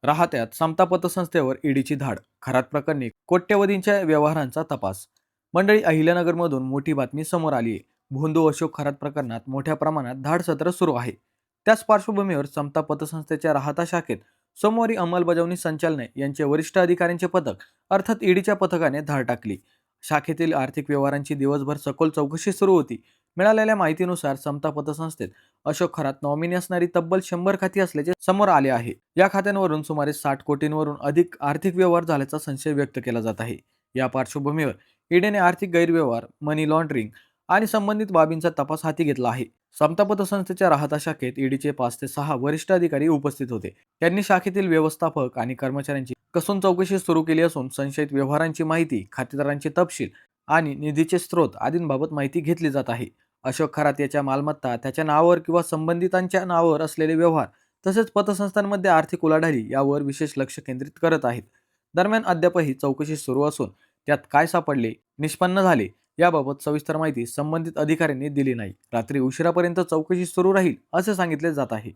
राहत्यात समता पतसंस्थेवर ईडीची धाड. खरात प्रकरणी कोट्यवधींच्या व्यवहारांचा तपास. मंडळी, अहिल्यानगरमधून मोठी बातमी समोर आली आहे. भोंदू अशोक खरात प्रकरणात मोठ्या प्रमाणात धाड सत्र सुरू आहे. त्याच पार्श्वभूमीवर समता पतसंस्थेच्या राहाता शाखेत सोमवारी अंमलबजावणी संचालने यांचे वरिष्ठ अधिकाऱ्यांचे पथक अर्थात ईडीच्या पथकाने धाड टाकली. शाखेतील आर्थिक व्यवहारांची दिवसभर सखोल चौकशी सुरू होती. मिळालेल्या माहितीनुसार समता पतसंस्थेत अशोक खरात नॉमिनी असणारी तब्बल 100 खाती असल्याचे समोर आले आहे. या खात्यांवरून सुमारे 60 कोटींवरून अधिक आर्थिक व्यवहार झाल्याचा संशय व्यक्त केला जात आहे. या पार्श्वभूमीवर ईडीने आर्थिक गैरव्यवहार, मनी लॉन्ड्रिंग आणि संबंधित बाबींचा तपास हाती घेतला आहे. समता पतसंस्थेच्या राहता शाखेत ईडीचे 5 ते 6 वरिष्ठ अधिकारी उपस्थित होते. त्यांनी शाखेतील व्यवस्थापक आणि कर्मचाऱ्यांची कसून चौकशी सुरू केली असून संशयित व्यवहारांची माहिती, खातेदारांचे तपशील आणि निधीचे स्रोत आदींबाबत माहिती घेतली जात आहे. अशोक खरात याच्या मालमत्ता, त्याच्या नावावर किंवा संबंधितांच्या नावावर असलेले व्यवहार तसेच पतसंस्थांमध्ये आर्थिक उलाढाली यावर विशेष लक्ष केंद्रित करत आहेत. दरम्यान अद्यापही चौकशी सुरू असून त्यात काय सापडले, निष्पन्न झाले याबाबत सविस्तर माहिती संबंधित अधिकाऱ्यांनी दिली नाही. रात्री उशिरापर्यंत चौकशी सुरू राहील असे सांगितले जात आहे.